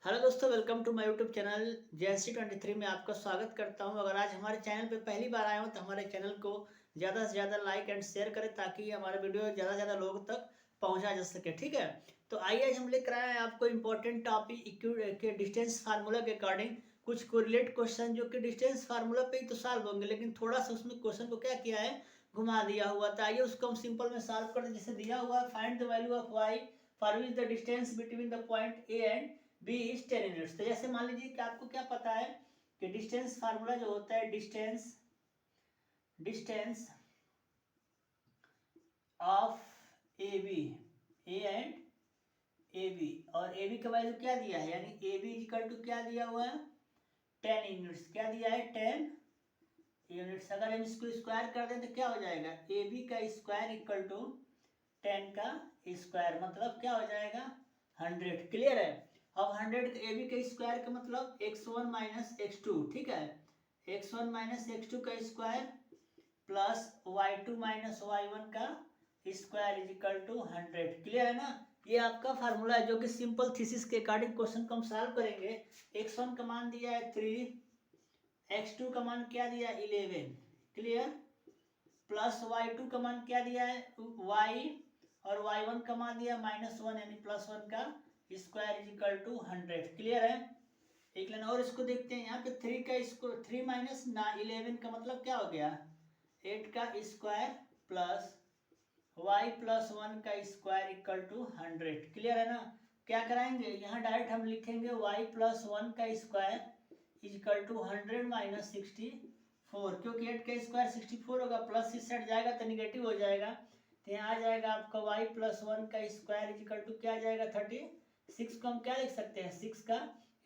Hello दोस्तों, welcome to my YouTube channel JNC23 में आपका स्वागत करता हूं। अगर आज हमारे चैनल पे पहली बार आए हो तो हमारे चैनल को ज़्यादा से ज़्यादा लाइक एंड शेयर करें ताकि हमारा वीडियो ज़्यादा से ज़्यादा लोगों तक पहुंचा जा सके। ठीक है, तो आइए आज हम लेकर आए हैं आपको इम्पोर्टेंट टॉपिक के डिस्टेंस फार्मूला के अकॉर्डिंग कुछ कोरिलेट क्वेश्चन जो कि डिस्टेंस फार्मूला पे ही तो सॉल्व होंगे, लेकिन थोड़ा सा उसमें क्वेश्चन को क्या किया है, घुमा दिया हुआ था। आइए उसको हम सिंपल में सॉल्व कर दें। जैसे दिया हुआ find the value of y for which the distance between the point A and B is 10 units. तो जैसे मान लीजिए कि आपको क्या पता है कि डिस्टेंस फार्मूला जो होता है distance distance of A B, A and A B, और ए बी का वैल्यू क्या दिया है, यानी ए बी इक्वल टू क्या दिया हुआ है 10 यूनिट्स। क्या दिया है 10 यूनिट्स। अगर हम इसको स्क्वायर कर दें तो क्या हो जाएगा, ए बी का स्क्वायर इक्वल टू 10 का स्क्वायर, मतलब क्या हो जाएगा 100। क्लियर है। अब 100 ए बी का स्क्वायर का मतलब x1 माइनस x2। ठीक है, x1 माइनस x2 का square plus y2 minus y1 का square is equal to 100। Clear है ना। ये आपका फार्मूला है जो कि सिंपल थीसिस के अकॉर्डिंग क्वेश्चन को हम सॉल्व करेंगे। x1 का मान दिया है 3, x2 का मान क्या दिया है 11। क्लियर, प्लस y2 का मान क्या दिया है y, और y1 का मान दिया -1 यानी +1 का square is equal to 100। Clear है। एक लाइन और इसको देखते हैं। यहाँ पे 3 का इसको 3 माइनस ना 11 का मतलब क्या हो गया 8 का स्क्वायर प्लस y प्लस 1 का स्क्वायर इक्वल टू 100। क्लियर है ना। क्या कराएंगे, यहाँ डायरेक्ट हम लिखेंगे y प्लस 1 का स्क्वायर इक्वल टू 100 माइनस 64, क्योंकि 8 का स्क्वायर 64 होगा, प्लस इस साइड जाएगा तो निगेटिव हो जाएगा। तो यहाँ आ जाएगा आपका y प्लस 1 का स्क्वायर इक्वल टू क्या आ जाएगा 36 को हम क्या लिख सकते हैं 6 का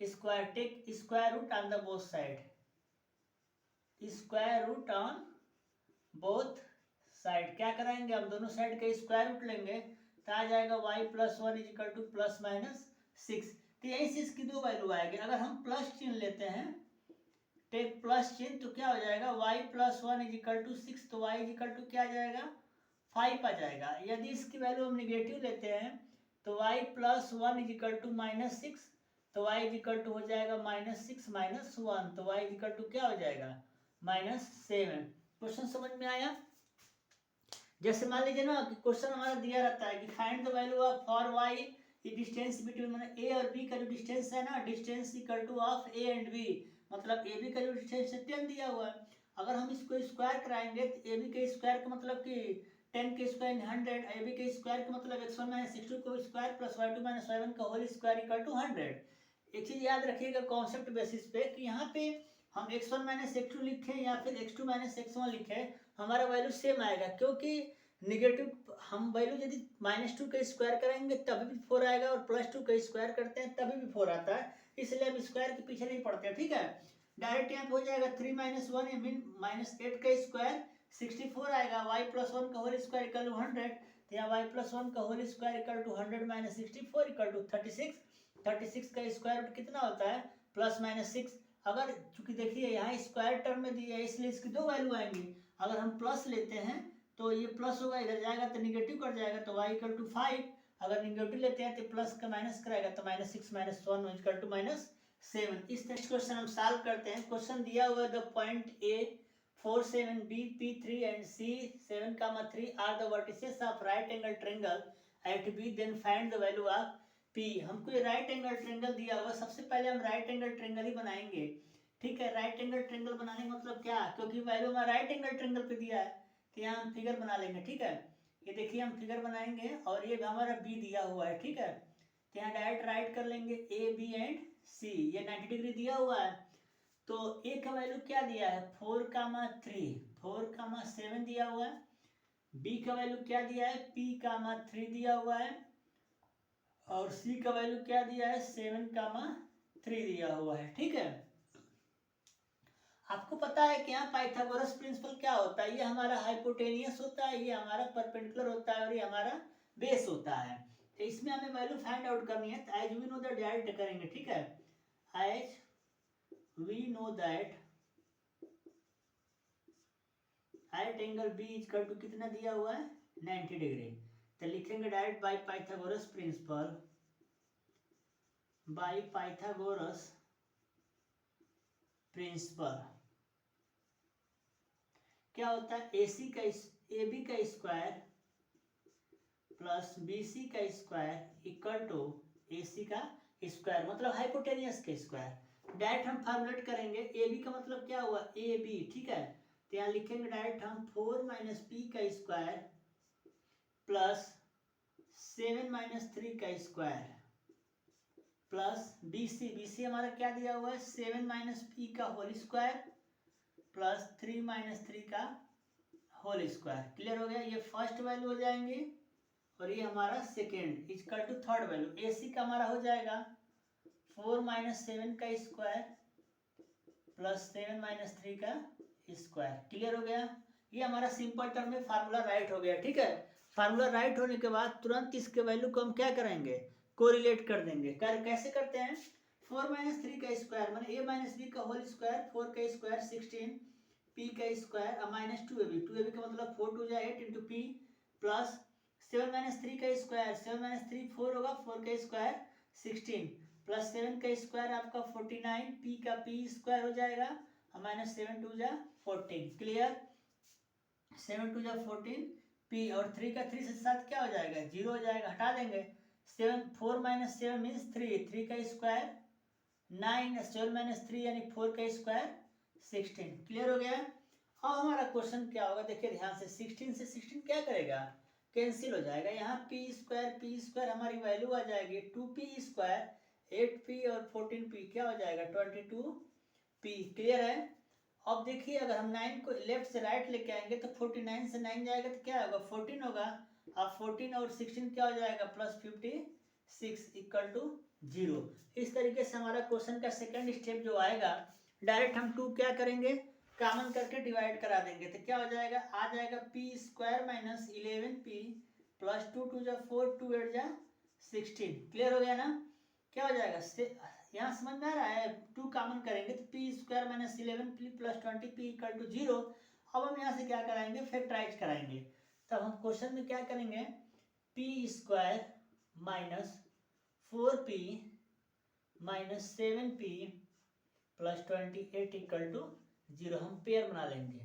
square. Take square root on the both side, square root on both side. क्या कराएंगे हम दोनों साइड का स्क्वायर रूट लेंगे तो आ जाएगा y plus 1 is equal two plus minus 6। तो यही से इसकी दो वैल्यू आएगी। अगर हम प्लस चिन्ह लेते हैं, टेक प्लस चिन्ह, तो क्या हो जाएगा y plus 1 is equal to 6, तो y इज इक्वल टू क्या आ जाएगा 5 आ जाएगा। यदि इसकी वैल्यू हम निगेटिव लेते हैं तो y plus 1 is equal to -6, तो y इज इक्वल टू हो जाएगा -6 माइनस 1, तो y इज इक्वल टू क्या हो जाएगा -7। क्वेश्चन समझ में आया। जैसे मान लीजिए ना कि क्वेश्चन हमारा दिया रहता है कि find the value of for y distance between, मतलब ए और बी का जो डिस्टेंस है ना, distance equal to of A and B, मतलब ए बी का जो डिस्टेंस है 10 दिया हुआ है। अगर हम इसको स्क्वायर कराएंगे तो ए बी के स्क्वायर का मतलब कि 10 के स्क्वायर 100, ए बी के स्क्वायर का मतलब x1 माइनस x2 को square plus y2 minus y1 का होल स्क्वायर इक्वल टू 100। एक चीज याद रखिएगा कॉन्सेप्ट बेसिस पे कि यहाँ पे हम x1 माइनस x2 लिखें या फिर x2 माइनस x1 लिखें, हमारा वैल्यू सेम आएगा, क्योंकि निगेटिव हम वैल्यू यदि -2 का स्क्वायर करेंगे तभी भी 4 आएगा, और +2 का स्क्वायर करते हैं तभी भी 4 आता है, इसलिए हम स्क्वायर के पीछे नहीं पड़ते। ठीक है, डायरेक्ट यहाँ पे हो जाएगा 3 माइनस 1 मीन -8 का स्क्वायर 64 आएगा, y प्लस 1 का होल स्क्वायर इक्वल टू 100, तो यहाँ y प्लस 1 का whole square equal to 100 minus 64 equal to 36। 36 का स्क्वायर रूट कितना होता है +-6। अगर चूंकि देखिए यहाँ स्क्वायर टर्म में दिया है इसलिए इसकी दो वैल्यू आएंगी। अगर हम प्लस लेते हैं तो ये प्लस होगा, इधर जाएगा तो निगेटिव कर जाएगा, तो y इक्वल टू 5। अगर निगेटिव लेते हैं तो प्लस का माइनस कराएगा तो -6 माइनस 1 इक्वल टू -7। इस नेक्स्ट क्वेश्चन हम सॉल्व करते हैं। क्वेश्चन दिया हुआ है the point A 4 7 b p3 and c 7, 3 are the vertices of right angle triangle at b, then find the value of p। हमको ये राइट एंगल ट्रायंगल दिया हुआ, सबसे पहले हम राइट एंगल ट्रायंगल ही बनाएंगे। ठीक है, राइट एंगल ट्रायंगल बनाने का मतलब क्या, क्योंकि वैल्यू हमारा राइट एंगल ट्रायंगल पे दिया है तो यहाँ हम फिगर बना लेंगे। ठीक है, ये देखिए हम फिगर बनाएंगे और ये हमारा बी दिया हुआ है। ठीक है, तो यहाँ डायरेक्ट राइट कर लेंगे ए बी एंड सी, ये 90 डिग्री दिया हुआ है। तो ए का वैल्यू क्या दिया है 4,3, 4,7 दिया हुआ है। बी का वैल्यू क्या दिया है p,3 दिया हुआ है, और सी का वैल्यू क्या दिया है 7,3 दिया हुआ है। ठीक है, आपको पता है कि यहाँ पाइथागोरस प्रिंसिपल क्या होता है, ये हमारा हाइपोटेनियस होता है, ये हमारा परपेंडिकुलर होता है, और ये हमारा बेस होता है। तो इसमें हमें वैल्यू फाइंड आउट करनी है, तो as we know that direct करेंगे। ठीक है, as we know that right angle B equal to कितना दिया हुआ है 90 डिग्री, तो लिखेंगे direct by Pythagoras principle, by Pythagoras principle. क्या होता है, ए बी का स्क्वायर प्लस बी सी का square equal to A C का स्क्वायर, मतलब हाइपोटेनियस का स्क्वायर। डायरेक्ट हम फॉर्मुलेट करेंगे, ए बी का मतलब क्या हुआ, ए बी, ठीक है। तो यहाँ लिखेंगे डायरेक्ट हम 4 माइनस पी का स्क्वायर प्लस 7 माइनस 3 का स्क्वायर प्लस बी सी हमारा क्या दिया हुआ है, 7 माइनस पी का होल स्क्वायर प्लस 3 माइनस 3 का होल स्क्वायर। क्लियर हो गया, ये फर्स्ट वैल्यू हो जाएंगे और ये हमारा second equal to third value. A C का हमारा हो जाएगा 4 माइनस 7 का स्क्वायर प्लस 7 माइनस 3 का स्क्वायर। क्लियर हो गया, ये हमारा सिंपल टर्म में फार्मूला राइट हो गया, ठीक है। फार्मूला राइट होने के बाद तुरंत इसके वैल्यू को हम क्या करेंगे, कोरिलेट कर देंगे। कैसे करते हैं, 4 माइनस 3 का स्क्वायर माने ए माइनस बी का होल स्क्वायर, 4 का स्क्वायर 16 पी का स्क्वायर माइनस 2ab का मतलब 4 2 जा 8 इंटू पी प्लस 7 माइनस 3 का स्क्वायर, 7 माइनस 3 4 होगा, 4 का स्क्वायर 16 प्लस 7 का स्क्वायर आपका 49 पी का पी स्क्वायर हो जाएगा माइनस 7 2 जा 14। क्लियर, 7 2 जा 14 पी और 3 का 3 से साथ क्या हो जाएगा, 0 हो जाएगा, हटा देंगे। 7 4 माइनस 7 मीन्स 3 का स्क्वायर 9 7 माइनस 3 यानी 4 का स्क्वायर 16। क्लियर हो गया। अब हमारा क्वेश्चन क्या होगा, देखिए ध्यान से, 16 से 16 क्या करेगा, कैंसिल हो जाएगा। यहाँ पी स्क्वायर हमारी वैल्यू आ जाएगी 2p स्क्वायर 8p और 14p क्या हो जाएगा 22p। क्लियर है। अब देखिए अगर हम 9 को लेफ्ट से राइट लेके आएंगे तो 49 से 9 जाएगा तो क्या होगा 14 होगा। अब 14 और 16 क्या हो जाएगा प्लस 56 इक्वल टू 0। इस तरीके से हमारा क्वेश्चन का सेकंड स्टेप जो आएगा, डायरेक्ट हम 2 क्या करेंगे, कॉमन करके डिवाइड करा देंगे तो क्या हो जाएगा, आ जाएगा P square minus 11p plus 2 2 जा 4 2 8 जा 16। क्लियर हो गया ना। क्या हो जाएगा, यहाँ समझ में आ रहा है, 2 कॉमन करेंगे तो P square minus 11p plus 20p equal to 0। अब हम यहाँ से क्या कराएंगे, फैक्टराइज कराएंगे। तब हम क्वेश्चन में क्या करेंगे, P square minus 4p minus 7p plus 28 equal to 0 हम पेयर बना लेंगे।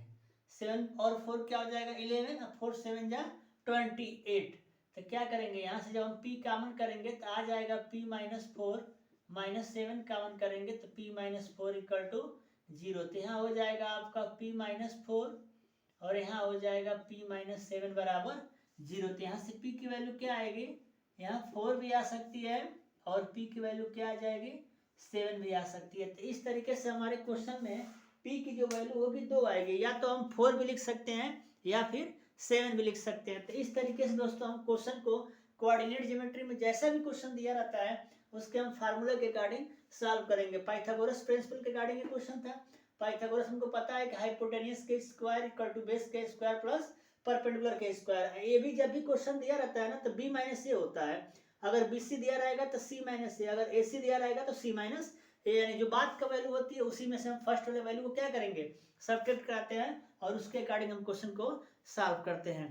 7 और 4 क्या हो जाएगा 11 और 4 7 जा 28। तो क्या करेंगे, यहाँ से जब हम p कॉमन करेंगे तो आ जाएगा p माइनस 4 माइनस 7 कॉमन करेंगे तो p माइनस 4 इक्वल टू 0। तो यहाँ हो जाएगा आपका p माइनस 4 और यहाँ हो जाएगा p माइनस 7 बराबर 0। तो यहाँ से p की वैल्यू क्या आएगी, यहाँ 4 भी आ सकती है और p की वैल्यू क्या आ जाएगी 7 भी आ सकती है। तो इस तरीके से हमारे क्वेश्चन में p की जो वैल्यू होगी 2 आएगी, या तो हम 4 भी लिख सकते हैं या फिर 7 भी लिख सकते हैं। तो इस तरीके से दोस्तों हम क्वेश्चन को कोऑर्डिनेट ज्योमेट्री में जैसा भी क्वेश्चन दिया रहता है उसके हम फार्मूला के अकॉर्डिंग सॉल्व करेंगे। पाइथागोरस प्रिंसिपल के अकॉर्डिंग क्वेश्चन था। पाइथागोरस हमको पता है कि हाइपोटेनियस के स्क्वायर इक्वल टू बेस के स्क्वायर प्लस परपेंडिकुलर के स्क्वायर। ये भी जब भी क्वेश्चन दिया रहता है ना तो b माइनस ए होता है, अगर BC दिया रहेगा तो C माइनस ए, अगर AC दिया रहेगा तो C माइनस ए, यानी जो बात का वैल्यू होती है उसी में से हम फर्स्ट वाले वैल्यू को क्या करेंगे, सब्ट्रैक्ट कराते हैं और उसके अकॉर्डिंग हम क्वेश्चन को सॉल्व करते हैं।